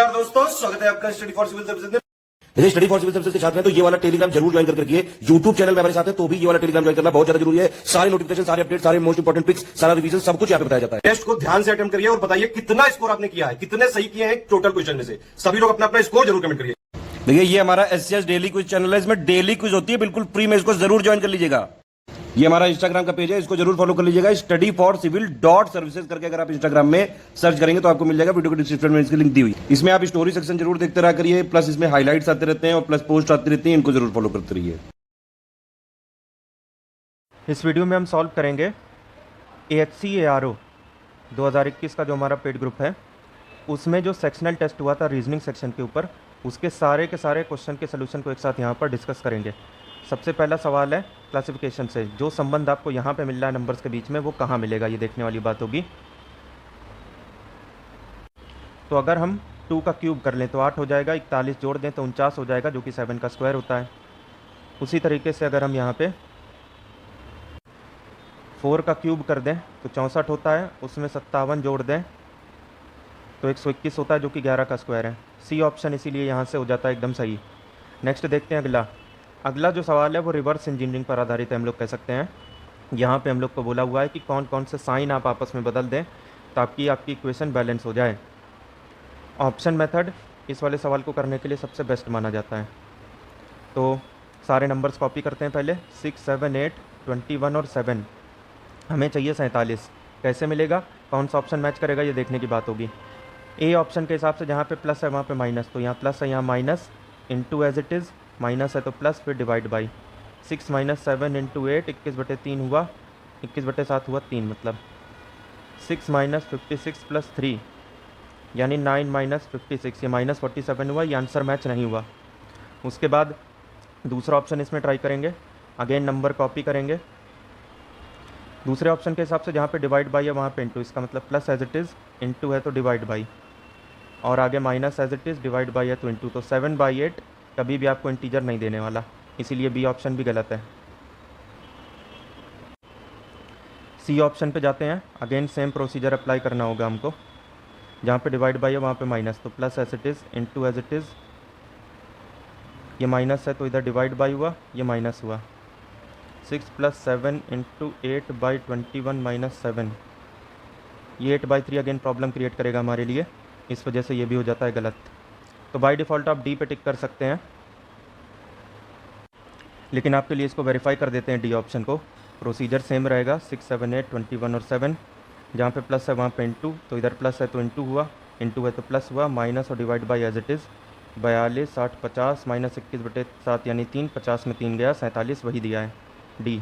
नमस्कार दोस्तों, स्वागत है आपका स्टडी फॉर सिविल सर्विसेज में। यदि स्टडी फॉर सिविल सर्विसेज के साथ में तो ये वाला टेलीग्राम जरूर ज्वाइन करके रखिए। यूट्यूब चैनल में हमारे साथ है तो भी ये वाला टेलीग्राम ज्वाइन करना बहुत ज्यादा जरूरी है। सारे नोटिफिकेशन, सारे अपडेट, सारे मोस्ट इंपोर्टेंट पिक्स, सारा रिवीजन सब कुछ यहाँ पे बताया जाता है। टेस्ट को ध्यान से अटेम्प्ट करिए और बताइए कितना स्कोर आपने किया है, कितने सही किए हैं टोटल क्वेश्चन में से। सभी लोग अपना अपना स्कोर जरूर कमेंट करिए। देखिए ये हमारा एससीएस डेली क्विज चैनल है, इसमें डेली क्विज होती है बिल्कुल फ्री में, इसको जरूर ज्वाइन कर लीजिएगा। ये हमारा इंस्टाग्राम का पेज है, इसको जरूर फॉलो कर लीजिएगा। Study for civil dot services करके अगर आप इंस्टाग्राम में सर्च करेंगे तो आपको मिल जाएगा। वीडियो के डिस्क्रिप्शन में इसकी लिंक दी हुई। इसमें आप स्टोरी सेक्शन जरूर देखते रहा करिए, प्लस इसमें हाईलाइट्स आते रहते हैं और प्लस पोस्ट आती रहती है, इनको जरूर फॉलो करते रहिए। इस वीडियो में हम सॉल्व करेंगे AHC ARO 2021 का जो हमारा पेड ग्रुप है, उसमें जो सेक्शनल टेस्ट हुआ था रीजनिंग सेक्शन के ऊपर, उसके सारे के सारे क्वेश्चन के सोल्यूशन को एक साथ यहाँ पर डिस्कस करेंगे। सबसे पहला सवाल है क्लासिफिकेशन से, जो संबंध आपको यहाँ पे मिल रहा है नंबर्स के बीच में, वो कहाँ मिलेगा, ये देखने वाली बात होगी। तो अगर हम 2 का क्यूब कर लें तो 8 हो जाएगा, 41 जोड़ दें तो 49 हो जाएगा, जो कि 7 का स्क्वायर होता है। उसी तरीके से अगर हम यहाँ पे 4 का क्यूब कर दें तो 64 होता है, उसमें 57 जोड़ दें तो 121 होता है, जो कि 11 का स्क्वायर है। सी ऑप्शन इसीलिए यहाँ से हो जाता है एकदम सही। नेक्स्ट देखते हैं अगला जो सवाल है वो रिवर्स इंजीनियरिंग पर आधारित है, हम लोग कह सकते हैं। यहाँ पे हम लोग को बोला हुआ है कि कौन कौन से साइन आप आपस में बदल दें ताकि आपकी इक्वेशन बैलेंस हो जाए। ऑप्शन मेथड इस वाले सवाल को करने के लिए सबसे बेस्ट माना जाता है। तो सारे नंबर्स कॉपी करते हैं पहले। 6, 7, 8, 21 और 7। हमें चाहिए 47। कैसे मिलेगा, कौन सा ऑप्शन मैच करेगा, ये देखने की बात होगी। ए ऑप्शन के हिसाब से जहाँ पे प्लस है वहाँ पे माइनस, तो यहाँ प्लस है, यहाँ minus, into as it is, minus है तो प्लस, फिर डिवाइड बाई 6 - 7 × 8, 21/3 हुआ, 21/7 हुआ 3, मतलब 6 - 56 + 3 यानी 9 - 56, ये -47 हुआ, ये आंसर मैच नहीं हुआ। उसके बाद दूसरा ऑप्शन इसमें ट्राई करेंगे। अगेन नंबर कॉपी करेंगे। दूसरे ऑप्शन के हिसाब से जहाँ पे डिवाइड बाई है वहाँ पे इंटू, इसका मतलब plus as it is, into है तो डिवाइड बाई, और आगे minus as it is, divide by है तो इंटू। तो 7/8 कभी भी आपको इंटीजर नहीं देने वाला, इसीलिए बी ऑप्शन भी गलत है। सी ऑप्शन पे जाते हैं। अगेन सेम प्रोसीजर अप्लाई करना होगा हमको। जहाँ पे डिवाइड बाई है वहाँ पे माइनस, तो plus as it is, into as it is, ये माइनस है तो इधर डिवाइड बाई हुआ, ये माइनस हुआ। 6 + 7 × 8/21 - 7, ये 8/3 अगेन प्रॉब्लम क्रिएट करेगा हमारे लिए, इस वजह से ये भी हो जाता है गलत। तो बाय डिफ़ॉल्ट आप डी पे टिक कर सकते हैं, लेकिन आपके लिए इसको वेरीफाई कर देते हैं डी ऑप्शन को। प्रोसीजर सेम रहेगा, 6, 7, 8, 21 और 7। जहाँ पे प्लस है वहाँ पे इंटू, तो इधर प्लस है तो इंटू हुआ, इंटू है तो प्लस हुआ, माइनस और divide by as it is. 42, 60, 50 - 21/7 यानी 3, 50 में 3 गया, 47 वही दिया है, डी।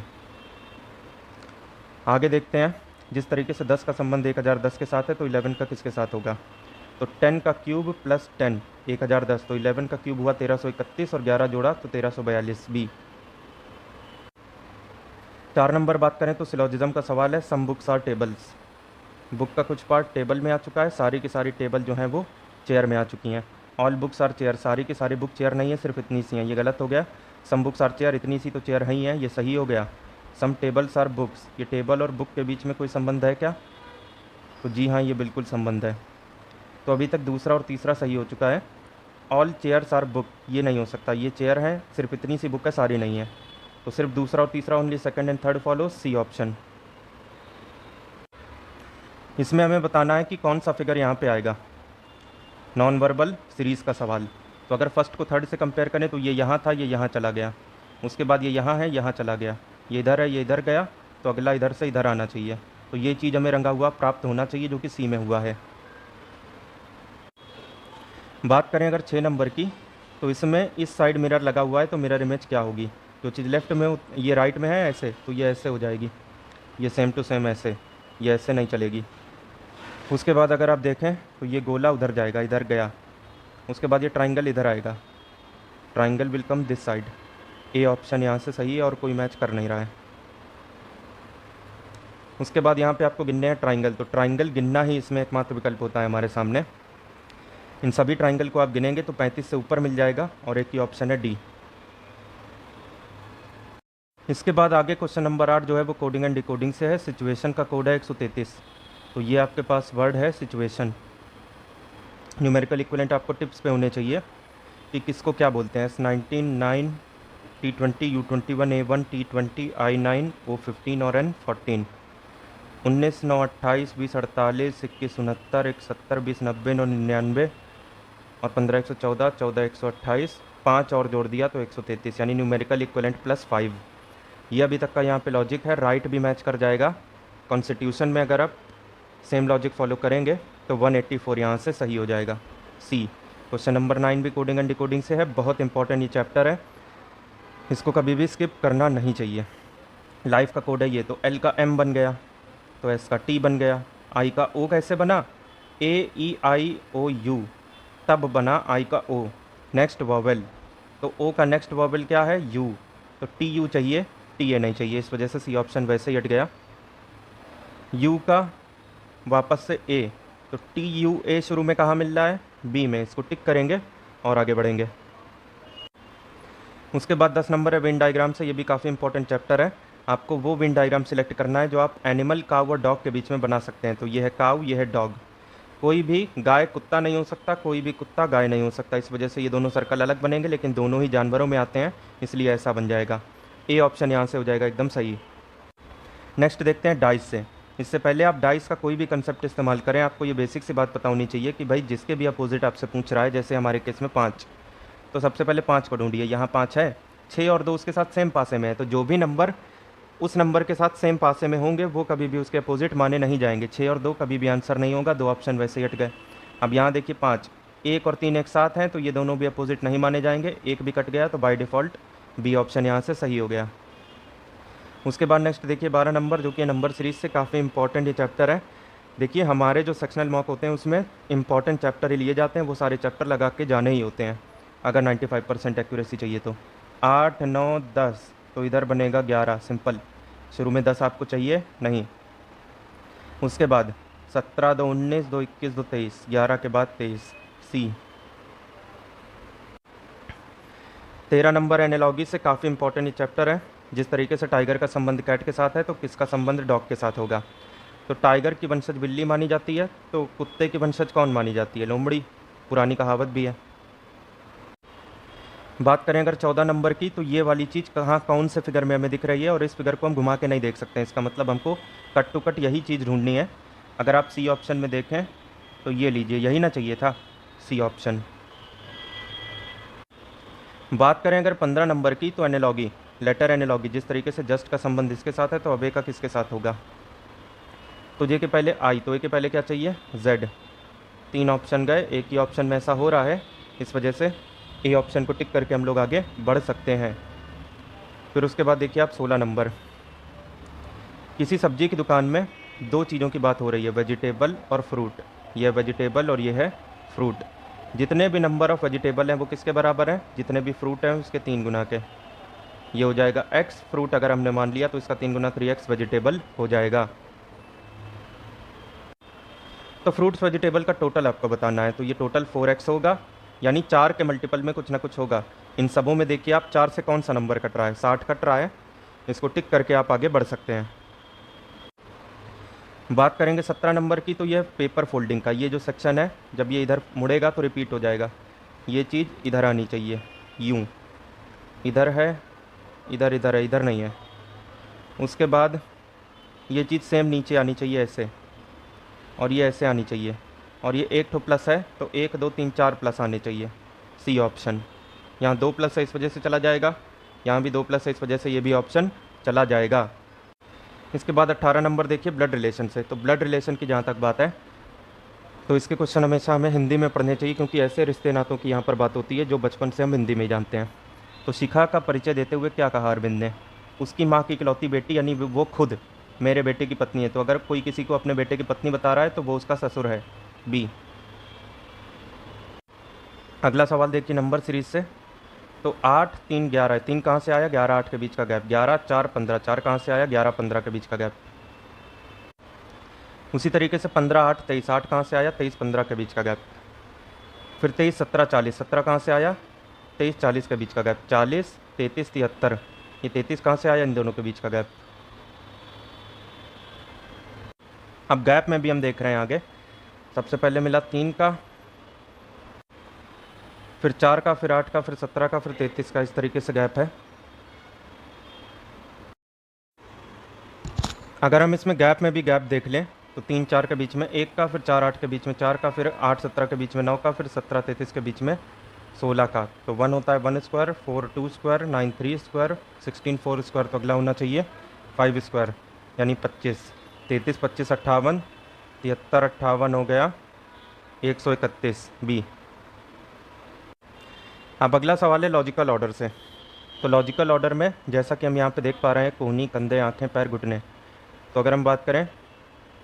आगे देखते हैं। जिस तरीके से 10 का संबंध 1010 के साथ है, तो 11 का किसके साथ होगा। तो 10 का क्यूब प्लस 10 1010, तो 11 का क्यूब हुआ 1331 और 11 जोड़ा तो 1342, बी। 4 नंबर बात करें तो सिलोजिज्म का सवाल है। Some books are tables, book का कुछ पार्ट टेबल में आ चुका है, सारी की सारी टेबल जो हैं वो चेयर में आ चुकी हैं। ऑल बुक्स आर चेयर, सारी की सारी बुक चेयर नहीं है, सिर्फ इतनी सी हैं, ये गलत हो गया। सम बुक्स आर चेयर, इतनी सी तो चेयर ही है, ये सही हो गया। सम टेबल्स आर बुक्स, ये टेबल और बुक के बीच में कोई संबंध है क्या, तो जी हाँ, ये बिल्कुल संबंध है। तो अभी तक दूसरा और तीसरा सही हो चुका है। ऑल चेयर्स आर बुक, ये नहीं हो सकता, ये चेयर है, सिर्फ इतनी सी बुक है, सारी नहीं है। तो सिर्फ दूसरा और तीसरा, only second and third follow, C option. इसमें हमें बताना है कि कौन सा फिगर यहाँ पे आएगा। नॉन वर्बल सीरीज़ का सवाल। तो अगर फर्स्ट को थर्ड से कंपेयर करें तो ये यहाँ था, ये यहाँ चला गया, उसके बाद ये यहाँ है, यहाँ चला गया, ये इधर है, ये इधर गया, तो अगला इधर से इधर आना चाहिए। तो ये चीज़ हमें रंगा हुआ प्राप्त होना चाहिए, जो कि सी में हुआ है। बात करें अगर 6 नंबर की, तो इसमें इस साइड मिरर लगा हुआ है, तो मिरर इमेज क्या होगी। जो चीज़ लेफ्ट में ये राइट में है ऐसे, तो ये ऐसे हो जाएगी, ये सेम टू सेम ऐसे, ये ऐसे नहीं चलेगी। उसके बाद अगर आप देखें तो ये गोला उधर जाएगा, इधर गया, उसके बाद ये ट्राइंगल इधर आएगा, triangle will come this side. A option यहाँ से सही है और कोई मैच कर नहीं रहा है। उसके बाद यहाँ पे आपको गिनने हैं ट्राइंगल, तो ट्राइंगल गिनना ही इसमें एकमात्र विकल्प होता है हमारे सामने। इन सभी ट्राइंगल को आप गिनेंगे तो 35 से ऊपर मिल जाएगा, और एक ही ऑप्शन है डी। इसके बाद आगे क्वेश्चन नंबर 8 जो है वो कोडिंग एंड डिकोडिंग से है। सिचुएशन का कोड है 133, तो ये आपके पास वर्ड है सिचुएशन। न्यूमेरिकल इक्विवेलेंट आपको टिप्स पे होने चाहिए कि किसको क्या बोलते हैं। S19 9 T20 U21 A1 T20 I9 O15 और N14। 19 9 28 20 48 21 69 1 70 20 90 9 99 और 15 114 14 128 5 और जोड़ दिया तो 133, यानी न्यूमेरिकल इक्विवेलेंट +5। ये अभी तक का यहाँ पे लॉजिक है। राइट भी मैच कर जाएगा। कॉन्स्टिट्यूशन में अगर आप सेम लॉजिक फॉलो करेंगे तो 184 यहाँ से सही हो जाएगा। सी क्वेश्चन नंबर 9 भी कोडिंग एंड डिकोडिंग से है। बहुत इंपॉर्टेंट ये चैप्टर है, इसको कभी भी स्किप करना नहीं चाहिए। लाइफ का कोड है ये, तो एल का एम बन गया, तो एस का टी बन गया। आई का ओ कैसे बना, AEIOU, तब बना आई का ओ। नेक्स्ट वॉवेल, तो ओ का नेक्स्ट वॉवेल क्या है, यू, तो TU चाहिए, TA नहीं चाहिए, इस वजह से सी ऑप्शन वैसे ही हट गया। यू का वापस से ए, तो TUA शुरू में कहाँ मिल रहा है, बी में, इसको टिक करेंगे और आगे बढ़ेंगे। उसके बाद 10 नंबर है विन डायग्राम से। ये भी काफ़ी इंपॉर्टेंट चैप्टर है। आपको वो विन डायग्राम सिलेक्ट करना है जो आप एनिमल, काऊ और डॉग के बीच में बना सकते हैं। तो ये है काऊ, ये है डॉग। कोई भी गाय कुत्ता नहीं हो सकता, कोई भी कुत्ता गाय नहीं हो सकता, इस वजह से ये दोनों सर्कल अलग बनेंगे, लेकिन दोनों ही जानवरों में आते हैं, इसलिए ऐसा बन जाएगा। ए ऑप्शन यहाँ से हो जाएगा एकदम सही। नेक्स्ट देखते हैं डाइस से। इससे पहले आप डाइस का कोई भी कंसेप्ट इस्तेमाल करें, आपको ये बेसिक सी बात पता होनी चाहिए कि भाई जिसके भी अपोजिट आपसे पूछ रहा है, जैसे हमारे केस में 5, तो सबसे पहले 5 को ढूंढिए। यहाँ 5 है, 6 और 2 उसके साथ सेम पासे में है, तो जो भी नंबर उस नंबर के साथ सेम पासे में होंगे वो कभी भी उसके अपोजिट माने नहीं जाएंगे। 6 और 2 कभी भी आंसर नहीं होगा, 2 ऑप्शन वैसे ही हट गए। अब यहाँ देखिए 5, 1 और 3 एक साथ हैं, तो ये दोनों भी अपोजिट नहीं माने जाएंगे। 1 भी कट गया, तो बाय डिफ़ॉल्ट बी ऑप्शन यहाँ से सही हो गया। उसके बाद नेक्स्ट देखिए 12 नंबर, जो कि नंबर सीरीज़ से काफ़ी इंपॉर्टेंट ये चैप्टर है। देखिए हमारे जो सेक्शनल मॉक होते हैं उसमें इंपॉर्टेंट चैप्टर ही लिए जाते हैं, वो सारे चैप्टर लगा के जाने ही होते हैं अगर 95% एक्यूरेसी चाहिए तो। 8 9 10, तो इधर बनेगा 11, सिंपल। शुरू में 10 आपको चाहिए नहीं। उसके बाद 17 2 19 2 21 2 23, 11 के बाद 23, सी। 13 नंबर एनालॉजी से काफ़ी इंपॉर्टेंट ये चैप्टर है। जिस तरीके से टाइगर का संबंध कैट के साथ है, तो किसका संबंध डॉग के साथ होगा। तो टाइगर की वंशज बिल्ली मानी जाती है, तो कुत्ते की वंशज कौन मानी जाती है, लोमड़ी। पुरानी कहावत भी है। बात करें अगर 14 नंबर की, तो ये वाली चीज़ कहाँ कौन से फिगर में हमें दिख रही है, और इस फिगर को हम घुमा के नहीं देख सकते हैं। इसका मतलब हमको कट टू कट यही चीज़ ढूंढनी है। अगर आप सी ऑप्शन में देखें तो ये लीजिए, यही ना चाहिए था, सी ऑप्शन। बात करें अगर 15 नंबर की, तो एनालॉगी, लेटर एनालॉगी, जिस तरीके से जस्ट का संबंध इसके साथ है, तो अब ए का किसके साथ होगा। तो जे के पहले आई, तो ए के पहले क्या चाहिए, जेड। 3 ऑप्शन गए, एक ही ऑप्शन में ऐसा हो रहा है, इस वजह से ए ऑप्शन को टिक करके हम लोग आगे बढ़ सकते हैं। फिर उसके बाद देखिए आप 16 नंबर, किसी सब्जी की दुकान में 2 चीज़ों की बात हो रही है, वेजिटेबल और फ्रूट। ये वेजिटेबल और ये है फ्रूट। जितने भी नंबर ऑफ वेजिटेबल हैं वो किसके बराबर हैं, जितने भी फ्रूट हैं उसके 3 गुना के। ये हो जाएगा x, फ्रूट अगर हमने मान लिया तो इसका 3 गुना 3x वेजिटेबल हो जाएगा। तो फ्रूट्स वेजिटेबल का टोटल आपको बताना है, तो ये टोटल 4x होगा, यानी 4 के मल्टीपल में कुछ ना कुछ होगा। इन सबों में देखिए आप 4 से कौन सा नंबर कट रहा है, 60 कट रहा है, इसको टिक करके आप आगे बढ़ सकते हैं। बात करेंगे 17 नंबर की, तो ये पेपर फोल्डिंग का ये जो सेक्शन है, जब ये इधर मुड़ेगा तो रिपीट हो जाएगा। ये चीज़ इधर आनी चाहिए, यूँ, इधर है, इधर इधर है, इधर नहीं है। उसके बाद ये चीज़ सेम नीचे आनी चाहिए ऐसे, और ये ऐसे आनी चाहिए, और ये 1 ठो प्लस है, तो 1 2 3 4 प्लस आने चाहिए, सी ऑप्शन। यहाँ 2 प्लस है इस वजह से चला जाएगा, यहाँ भी 2 प्लस है इस वजह से ये भी ऑप्शन चला जाएगा। इसके बाद 18 नंबर देखिए ब्लड रिलेशन से। तो ब्लड रिलेशन की जहाँ तक बात है, तो इसके क्वेश्चन हमेशा हमें हिंदी में पढ़ने चाहिए, क्योंकि ऐसे रिश्ते नातों की यहाँ पर बात होती है जो बचपन से हम हिंदी में जानते हैं। तो शिखा का परिचय देते हुए क्या कहा अरविंद ने, उसकी माँ की इकलौती बेटी, यानी वो खुद मेरे बेटे की पत्नी है। तो अगर कोई किसी को अपने बेटे की पत्नी बता रहा है तो वो उसका ससुर है, बी। अगला सवाल देखिए नंबर सीरीज से। तो 8 3 11 है, 3 कहाँ से आया, 11 8 के बीच का गैप, 11 4 15, 4 कहाँ से आया, 11 15 के बीच का गैप। उसी तरीके से 15 8 23, 8 कहाँ से आया, 23 15 के बीच का गैप। फिर 23 17 40, 17 कहाँ से आया, 23 40 के बीच का गैप। 40 33 73, ये 33 कहाँ से आया, इन दोनों के बीच का गैप। अब गैप में भी हम देख रहे हैं आगे, सबसे पहले मिला 3 का, फिर 4 का, फिर 8 का, फिर 17 का, फिर 33 का, इस तरीके से गैप है। अगर हम इसमें गैप में भी गैप देख लें तो 3 4 के बीच में 1 का, फिर 4 8 के बीच में 4 का, फिर 8 17 के बीच में 9 का, फिर 17 33 के बीच में 16 का। तो 1 होता है 1 स्क्वायर, 4 2 स्क्वायर, 9 3 स्क्वायर, 16 4 स्क्वायर। तो अगला होना चाहिए 5 स्क्वायर यानी 25। 33 25 58, 73 58 हो गया 131 बी। अब अगला सवाल है लॉजिकल ऑर्डर से। तो लॉजिकल ऑर्डर में जैसा कि हम यहाँ पे देख पा रहे हैं, कोहनी, कंधे, आँखें, पैर, घुटने। तो अगर हम बात करें,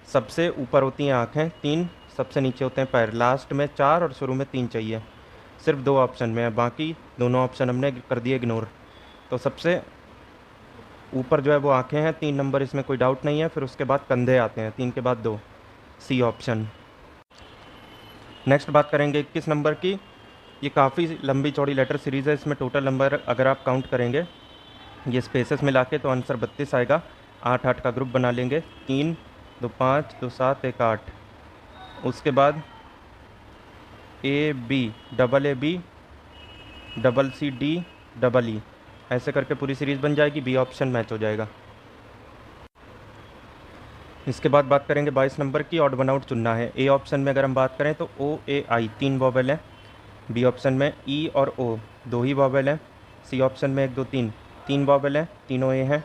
सबसे ऊपर होती हैं आँखें 3, सबसे नीचे होते हैं पैर, लास्ट में 4 और शुरू में 3 चाहिए। सिर्फ 2 ऑप्शन में है, बाकी दोनों ऑप्शन हमने कर दिए इग्नोर। तो सबसे ऊपर जो है वो आँखें हैं, 3 नंबर, इसमें कोई डाउट नहीं है। फिर उसके बाद कंधे आते हैं, 3 के बाद 2, सी ऑप्शन। नेक्स्ट बात करेंगे 21 नंबर की। ये काफ़ी लंबी चौड़ी लेटर सीरीज़ है। इसमें टोटल नंबर अगर आप काउंट करेंगे ये स्पेसेस मिला के तो आंसर 32 आएगा। 8 8 का ग्रुप बना लेंगे, 3 2 5 2 7 1 8। उसके बाद A B, double A B, double C D, double E, ऐसे करके पूरी सीरीज़ बन जाएगी। बी ऑप्शन मैच हो जाएगा। इसके बाद बात करेंगे 22 नंबर की। ऑड वन आउट चुनना है। ए ऑप्शन में अगर हम बात करें तो ओ ए आई 3 वॉवेल है। बी ऑप्शन में ई और ओ 2 ही वॉवेल है। सी ऑप्शन में 1 2 3 3 वॉवेल है, तीनों ए हैं।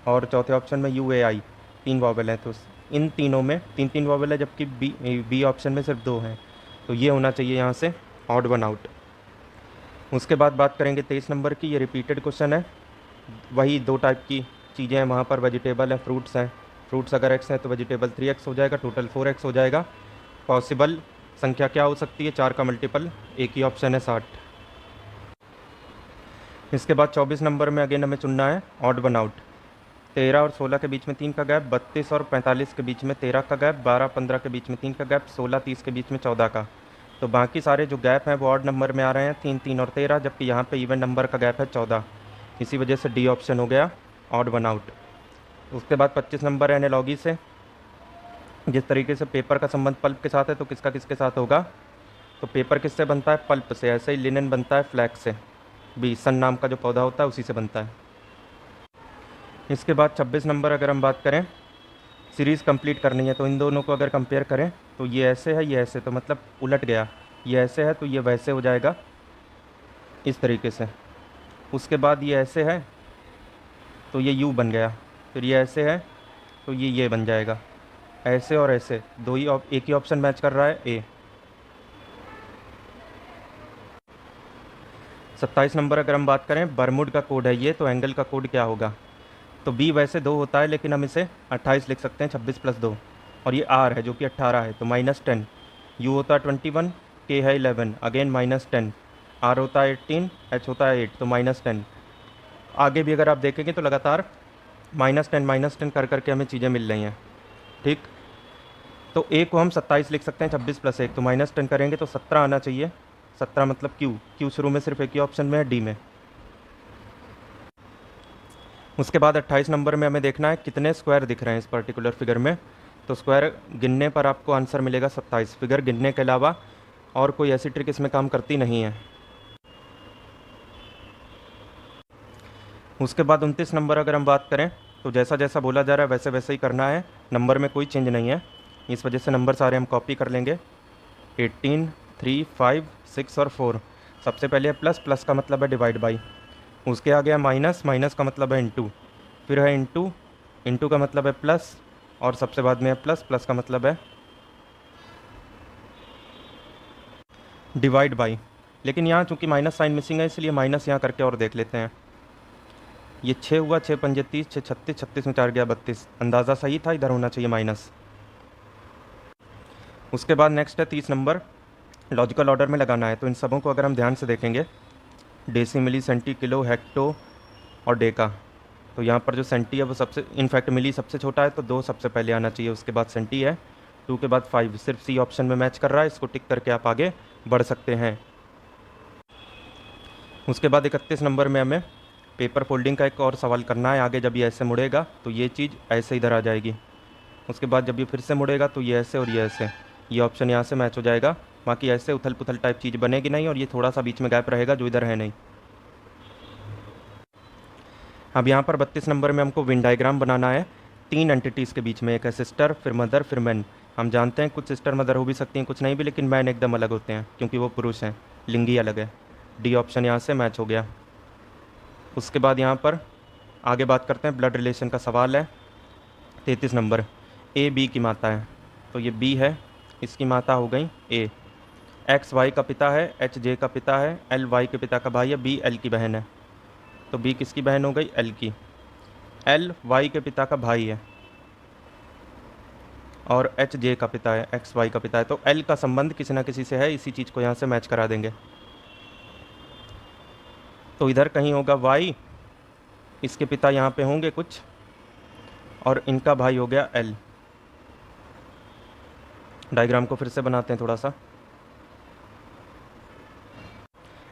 और चौथे ऑप्शन में यू ए आई 3 वॉवेल है। तो इन तीनों में 3 3 वॉवेल है, जबकि बी ऑप्शन में सिर्फ 2 हैं। तो ये होना चाहिए यहाँ से ऑड वन आउट। उसके बाद बात करेंगे 23 नंबर की। ये रिपीटेड क्वेश्चन है। वही 2 टाइप की चीज़ें हैं वहाँ पर, वेजिटेबल हैं, फ्रूट्स हैं। फ्रूट्स अगर एक्स है तो वेजिटेबल 3x हो जाएगा, टोटल 4x हो जाएगा। पॉसिबल संख्या क्या हो सकती है? 4 का मल्टीपल, एक ही ऑप्शन है 60। इसके बाद 24 नंबर में अगेन हमें चुनना है ऑड वन आउट। 13 और 16 के बीच में 3 का गैप, 32 और 45 के बीच में 13 का गैप, 12 15 के बीच में 3 का गैप, 16 30 के बीच में 14 का। तो बाकी सारे जो गैप हैं वो ऑड नंबर में आ रहे हैं, 3 3 और 13, जबकि यहाँ पे इवन नंबर का गैप है 14। इसी वजह से डी ऑप्शन हो गया ऑड वन आउट। उसके बाद 25 नंबर है एनालॉजी से। जिस तरीके से पेपर का संबंध पल्प के साथ है तो किसका किसके साथ होगा? तो पेपर किससे बनता है? पल्प से। ऐसे ही लिनन बनता है फ्लैक्स से। बी, सन नाम का जो पौधा होता है उसी से बनता है। इसके बाद 26 नंबर अगर हम बात करें, सीरीज़ कंप्लीट करनी है तो इन दोनों को अगर कंपेयर करें तो ये ऐसे है, ये ऐसे, तो मतलब उलट गया। ये ऐसे है तो ये वैसे हो जाएगा, इस तरीके से। उसके बाद ये ऐसे है तो ये यू बन गया। फिर ये ऐसे है तो ये बन जाएगा। ऐसे और ऐसे दो ही एक ही ऑप्शन मैच कर रहा है, ए। 27 नंबर अगर हम बात करें, बरमुड का कोड है ये, तो एंगल का कोड क्या होगा? तो बी वैसे 2 होता है लेकिन हम इसे 28 लिख सकते हैं, 26 + 2। और ये आर है जो कि 18 है तो -10। यू होता है 21, के है 11, अगेन -10। आर होता है 18, एच होता है 8 तो -10। आगे भी अगर आप देखेंगे तो लगातार -10 कर करके हमें चीज़ें मिल रही हैं, ठीक। तो ए को हम 27 लिख सकते हैं, 26 + 1 तो -10 करेंगे तो 17 आना चाहिए। 17 मतलब क्यू शुरू में सिर्फ एक ही ऑप्शन में है, डी में। उसके बाद 28 नंबर में हमें देखना है कितने स्क्वायर दिख रहे हैं इस पर्टिकुलर फिगर में। तो स्क्वायर गिनने पर आपको आंसर मिलेगा 27। फिगर गिनने के अलावा और कोई ऐसी ट्रिक इसमें काम करती नहीं है। उसके बाद 29 नंबर अगर हम बात करें तो जैसा जैसा बोला जा रहा है वैसे वैसे ही करना है, नंबर में कोई चेंज नहीं है। इस वजह से नंबर सारे हम कॉपी कर लेंगे। 18, 3, 5, 6 और 4। सबसे पहले है प्लस, प्लस का मतलब है डिवाइड बाई। उसके आगे है माइनस, माइनस का मतलब है इनटू। फिर है इनटू, इनटू का मतलब है प्लस, और सबसे बाद में है प्लस, प्लस का मतलब है डिवाइड बाई। लेकिन यहाँ चूंकि माइनस साइन मिसिंग है इसलिए माइनस यहाँ करके और देख लेते हैं। ये 6 हुआ, 6 पंजे 30, 6 36, 36 में 4 गया 32। अंदाज़ा सही था, इधर होना चाहिए माइनस। उसके बाद नेक्स्ट है 30 नंबर, लॉजिकल ऑर्डर में लगाना है। तो इन सबों को अगर हम ध्यान से देखेंगे, डेसी, मिली, सेंटी, किलो, हेक्टो और डेका। तो यहाँ पर जो सेंटी है वो सबसे, इनफैक्ट मिली सबसे छोटा है तो 2 सबसे पहले आना चाहिए। उसके बाद सेंटी है, 2 के बाद 5। सिर्फ सी ऑप्शन में मैच कर रहा है, इसको टिक करके आप आगे बढ़ सकते हैं। उसके बाद 31 नंबर में हमें पेपर फोल्डिंग का एक और सवाल करना है। आगे जब ये ऐसे मुड़ेगा तो ये चीज़ ऐसे इधर आ जाएगी। उसके बाद जब ये फिर से मुड़ेगा तो ये ऐसे और ये ऐसे, ये ऑप्शन यहाँ से मैच हो जाएगा। बाकी ऐसे उथल पुथल टाइप चीज़ बनेगी नहीं, और ये थोड़ा सा बीच में गैप रहेगा जो इधर है नहीं। अब यहाँ पर 32 नंबर में हमको विन डायग्राम बनाना है 3 एंटिटीज़ के बीच में, एक है सिस्टर, फिर मदर, फिर मैन। हम जानते हैं कुछ सिस्टर मदर हो भी सकती हैं, कुछ नहीं भी, लेकिन मैन एकदम अलग होते हैं क्योंकि वो पुरुष हैं, लिंगी अलग है। डी ऑप्शन यहाँ से मैच हो गया। उसके बाद यहाँ पर आगे बात करते हैं, ब्लड रिलेशन का सवाल है 33 नंबर। ए बी की माता है, तो ये बी है, इसकी माता हो गई ए। एक्स वाई का पिता है, एच जे का पिता है, एल वाई के पिता का भाई है, बी एल की बहन है। तो बी किसकी बहन हो गई? एल की। एल वाई के पिता का भाई है और एच जे का पिता है, एक्स वाई का पिता है। तो एल का संबंध किसी ना किसी से है, इसी चीज़ को यहाँ से मैच करा देंगे। तो इधर कहीं होगा वाई, इसके पिता यहाँ पे होंगे कुछ, और इनका भाई हो गया एल। डायग्राम को फिर से बनाते हैं थोड़ा सा।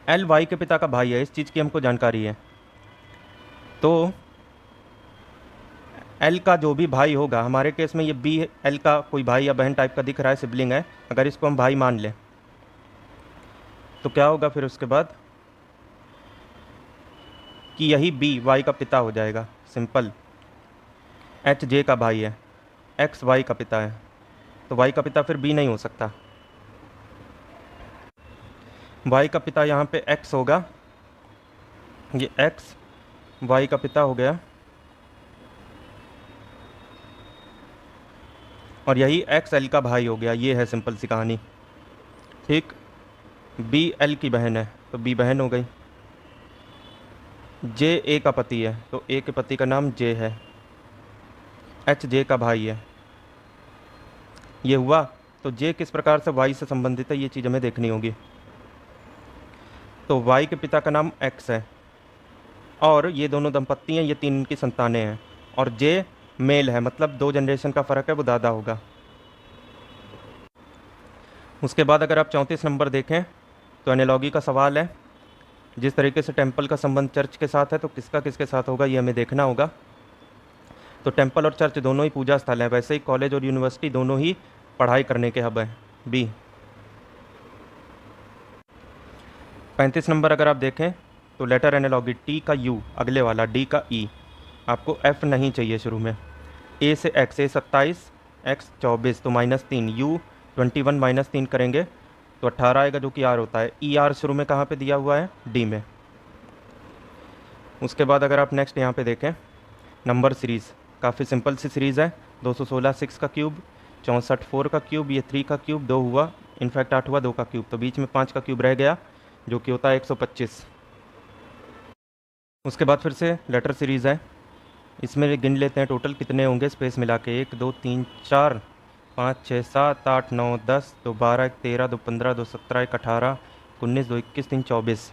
एल वाई के पिता का भाई है, इस चीज़ की हमको जानकारी है। तो एल का जो भी भाई होगा, हमारे केस में ये बी एल का कोई भाई या बहन टाइप का दिख रहा है, सिबलिंग है, अगर इसको हम भाई मान लें तो क्या होगा फिर उसके बाद कि यही बी वाई का पिता हो जाएगा, सिंपल। एच जे का भाई है, एक्स वाई का पिता है, तो वाई का पिता फिर बी नहीं हो सकता। वाई का पिता यहाँ पे एक्स होगा, ये एक्स वाई का पिता हो गया, और यही एक्स एल का भाई हो गया। ये है सिंपल सी कहानी, ठीक। बी एल की बहन है, तो बी बहन हो गई। जे ए का पति है, तो ए के पति का नाम जे है। एच जे का भाई है, ये हुआ। तो जे किस प्रकार से वाई से संबंधित है, ये चीज़ हमें देखनी होगी। तो वाई के पिता का नाम एक्स है, और ये दोनों दंपत्ति हैं, ये 3 की संतानें हैं, और जे मेल है, मतलब 2 जनरेशन का फ़र्क है, वो दादा होगा। उसके बाद अगर आप 34 नंबर देखें तो एनालॉगी का सवाल है। जिस तरीके से टेम्पल का संबंध चर्च के साथ है, तो किसका किसके साथ होगा ये हमें देखना होगा। तो टेम्पल और चर्च दोनों ही पूजा स्थल हैं, वैसे ही कॉलेज और यूनिवर्सिटी दोनों ही पढ़ाई करने के हब हैं। बी। 35 नंबर अगर आप देखें तो लेटर एनालॉगी टी का यू अगले वाला, डी का ई, आपको एफ नहीं चाहिए शुरू में। ए से एक्स, ए 27, एक्स 24, तो -3, यू 21 -3 करेंगे तो 18 आएगा, जो कि आर होता है। ई आर शुरू में कहाँ पे दिया हुआ है? डी में। उसके बाद अगर आप नेक्स्ट यहाँ पे देखें, नंबर सीरीज़ काफ़ी सिंपल सी सीरीज़ है। 216 6 का क्यूब, 64 4 का क्यूब, ये 3 का क्यूब, 2 हुआ, इनफैक्ट 8 हुआ, 2 का क्यूब, तो बीच में 5 का क्यूब रह गया, जो कि होता है 125। उसके बाद फिर से लेटर सीरीज़ है, इसमें गिन लेते हैं टोटल कितने होंगे स्पेस मिला के। 1 2 3 4 5 6 7 8 9 10, 2 12 1 13, 2 15, 2 17, 1 18, 19, 2 21, 3 24।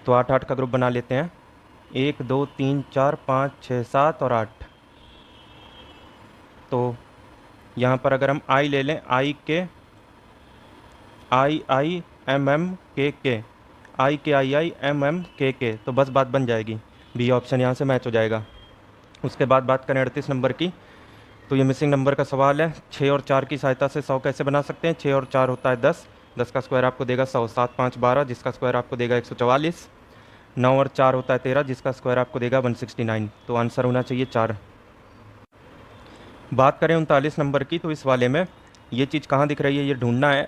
तो 8 8 का ग्रुप बना लेते हैं। 1 2 3 4 5 6 7 और 8। तो यहाँ पर अगर हम आई ले लें, आई के आई आई एम एम के आई के आई आई एम एम के, तो बस बात बन जाएगी। बी ऑप्शन यहाँ से मैच हो जाएगा। उसके बाद बात करें 38 नंबर की, तो ये मिसिंग नंबर का सवाल है। 6 और 4 की सहायता से 100 कैसे बना सकते हैं? 6 और 4 होता है 10, 10 का स्क्वायर आपको देगा 100, 7 5 12, जिसका स्क्वायर आपको देगा 144। 9 और 4 होता है 13, जिसका स्क्वायर आपको देगा 169। तो आंसर होना चाहिए 4। बात करें 39 नंबर की, तो इस वाले में ये चीज़ कहाँ दिख रही है ये ढूंढना है,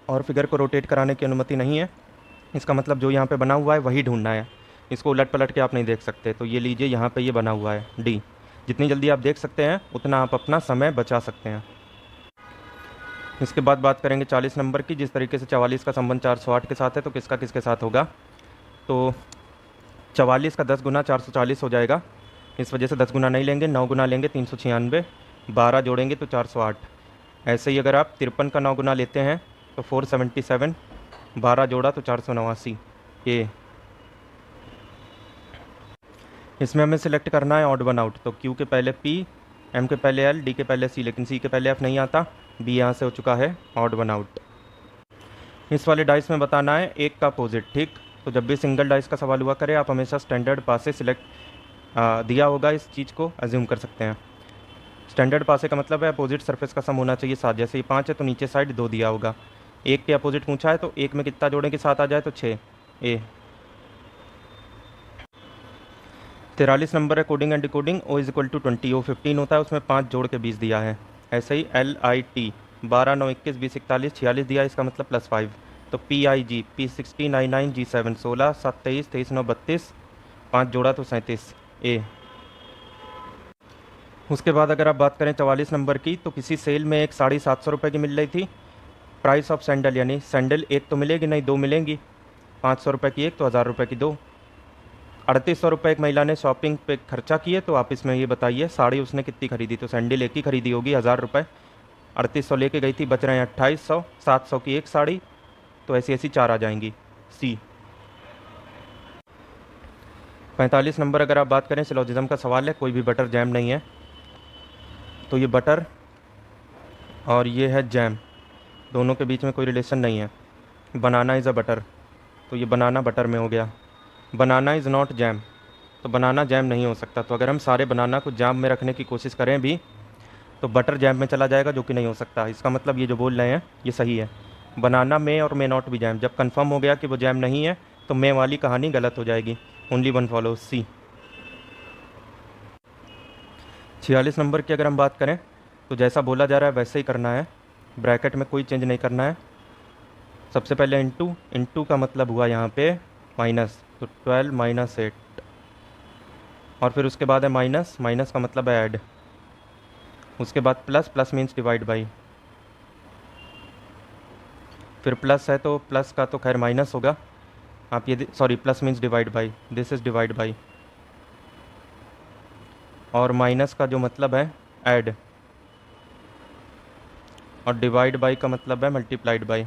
और फिगर को रोटेट कराने की अनुमति नहीं है। इसका मतलब जो यहाँ पे बना हुआ है वही ढूंढना है, इसको उलट पलट के आप नहीं देख सकते। तो ये लीजिए, यहाँ पे ये बना हुआ है डी। जितनी जल्दी आप देख सकते हैं उतना आप अपना समय बचा सकते हैं। इसके बाद बात करेंगे 40 नंबर की। जिस तरीके से 44 का संबंध 408 के साथ है, तो किसका किसके साथ होगा? तो 44 का 10 गुना 440 हो जाएगा, इस वजह से 10 गुना नहीं लेंगे, 9 गुना लेंगे 396, 12 जोड़ेंगे तो 408। ऐसे ही अगर आप 53 का 9 गुना लेते हैं तो 477, 12 जोड़ा तो 489। ये इसमें हमें सिलेक्ट करना है ऑड वन आउट। तो क्यू के पहले पी, एम के पहले एल, डी के पहले सी, लेकिन सी के पहले एफ नहीं आता। बी यहाँ से हो चुका है ऑड वन आउट। इस वाले डाइस में बताना है एक का अपोजिट, ठीक। तो जब भी सिंगल डाइस का सवाल हुआ करे, आप हमेशा स्टैंडर्ड पासे सिलेक्ट दिया होगा, इस चीज़ को अज्यूम कर सकते हैं। स्टैंडर्ड पासे का मतलब है अपोजिट सरफेस का सम होना चाहिए 7। जैसे ये 5 है तो नीचे साइड 2 दिया होगा, 1 के अपोजिट पूछा है तो 1 में कितना जोड़ें कि 7 आ जाए, तो 6 ए। 43 नंबर है coding and decoding, O is equal to 20, O 15 होता है, उसमें 5 जोड़ के 20 दिया है। ऐसे ही LIT 12 9 21 20 41 46 दिया है, इसका मतलब +5। तो PIG P60 99 G7 16 7 23 23 9 32, 5 जोड़ा तो 37 ए। उसके बाद अगर आप बात करें 44 नंबर की, तो किसी सेल में एक साड़ी 700 रुपये की मिल रही थी। प्राइस ऑफ सैंडल, यानी सैंडल एक तो मिलेगी नहीं, 2 मिलेंगी। 500 रुपये की एक तो 1000 रुपये की 2। 3800 रुपये एक महिला ने शॉपिंग पे खर्चा किए, तो आप इसमें ये बताइए साड़ी उसने कितनी खरीदी। तो सैंडल एक ही खरीदी होगी 1000 रुपये, 3800 लेके गई थी, बच रहे हैं 2800। 700 की एक साड़ी, तो ऐसी ऐसी 4 आ जाएंगी सी। 45 नंबर अगर आप बात करें सिलोजिज्म का सवाल है, कोई भी बटर जैम नहीं है। तो ये बटर और ये है जैम, दोनों के बीच में कोई रिलेशन नहीं है। बनाना इज़ अ बटर, तो ये बनाना बटर में हो गया। बनाना इज़ नॉट जैम, तो बनाना जैम नहीं हो सकता। तो अगर हम सारे बनाना को जैम में रखने की कोशिश करें भी, तो बटर जैम में चला जाएगा, जो कि नहीं हो सकता। इसका मतलब ये जो बोल रहे हैं ये सही है। बनाना में और मे नॉट भी जैम, जब कंफर्म हो गया कि वो जैम नहीं है, तो मे वाली कहानी गलत हो जाएगी। ओनली वन फॉलो सी। 46 नंबर की अगर हम बात करें, तो जैसा बोला जा रहा है वैसे ही करना है, ब्रैकेट में कोई चेंज नहीं करना है। सबसे पहले इंटू का मतलब हुआ यहाँ पे माइनस, तो 12 - 8, और फिर उसके बाद है माइनस का मतलब है ऐड। उसके बाद प्लस मीन्स डिवाइड बाई, फिर प्लस है तो प्लस का तो खैर माइनस होगा। आप ये sorry plus means divide by, this is divide by, और माइनस का जो मतलब है ऐड, और डिवाइड बाई का मतलब है मल्टीप्लाइड बाई।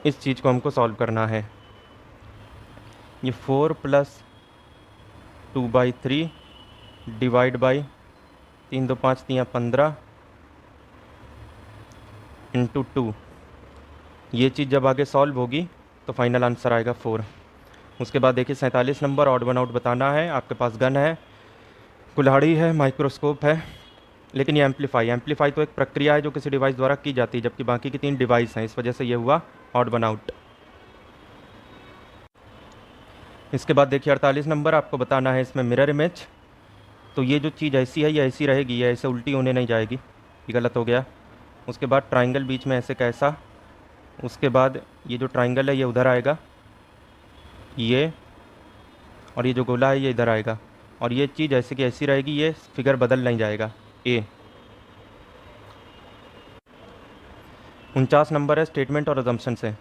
इस चीज़ को हमको सॉल्व करना है। ये 4 + 2/3 डिवाइड बाई 3 2 5 3 15 इंटू 2। ये चीज़ जब आगे सॉल्व होगी तो फाइनल आंसर आएगा 4। उसके बाद देखिए 47 नंबर ऑड वन आउट बताना है। आपके पास गन है, कुल्हाड़ी है, माइक्रोस्कोप है, लेकिन ये एम्पलीफाई तो एक प्रक्रिया है जो किसी डिवाइस द्वारा की जाती है, जबकि बाकी की 3 डिवाइस हैं, इस वजह से ये हुआ ऑड वन आउट। इसके बाद देखिए 48 नंबर आपको बताना है इसमें मिरर इमेज। तो ये जो चीज़ ऐसी है ये ऐसी रहेगी, ये ऐसे उल्टी होने नहीं जाएगी, ये गलत हो गया। उसके बाद ट्राइंगल बीच में ऐसे कैसा, उसके बाद ये जो ट्राइंगल है ये उधर आएगा, ये, और ये जो गोला है ये इधर आएगा, और ये चीज़ ऐसे की ऐसी रहेगी, ये फिगर बदल नहीं जाएगा ए। 49 नंबर है स्टेटमेंट और अजम्पशन से।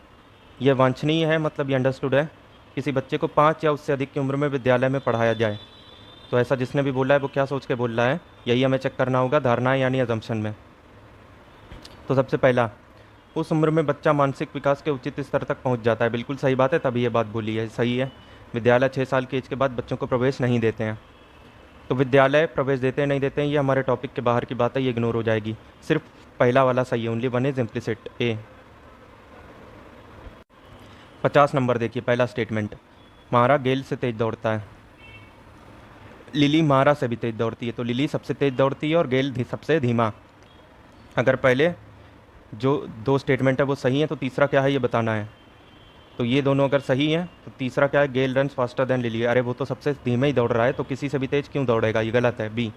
ये वांछनीय है, मतलब ये अंडरस्टूड है। किसी बच्चे को 5 या उससे अधिक की उम्र में विद्यालय में पढ़ाया जाए, तो ऐसा जिसने भी बोला है वो क्या सोच के बोल रहा है, यही हमें चेक करना होगा धारणाएं यानी अजम्पशन में। तो सबसे पहला, उस उम्र में बच्चा मानसिक विकास के उचित स्तर तक पहुंच जाता है। बिल्कुल सही बात है, तभी ये बात बोली है, सही है। विद्यालय 6 साल की एज के बाद बच्चों को प्रवेश नहीं देते हैं। तो विद्यालय प्रवेश देते हैं नहीं देते हैं ये हमारे टॉपिक के बाहर की बात है, ये इग्नोर हो जाएगी। सिर्फ पहला वाला सही है, only one is implicit A. 50 number देखिए पहला स्टेटमेंट, मारा गेल से तेज दौड़ता है। लिली मारा से भी तेज दौड़ती है, तो लिली सबसे तेज दौड़ती है और गेल सबसे धीमा। अगर पहले जो 2 स्टेटमेंट है वो सही है, तो तीसरा क्या है ये बताना है। तो ये दोनों अगर सही हैं तो तीसरा क्या है, गेल रन्स फास्टर देन लिली। अरे वो तो सबसे धीमे ही दौड़ रहा है, तो किसी से भी तेज क्यों दौड़ेगा, ये गलत है बी।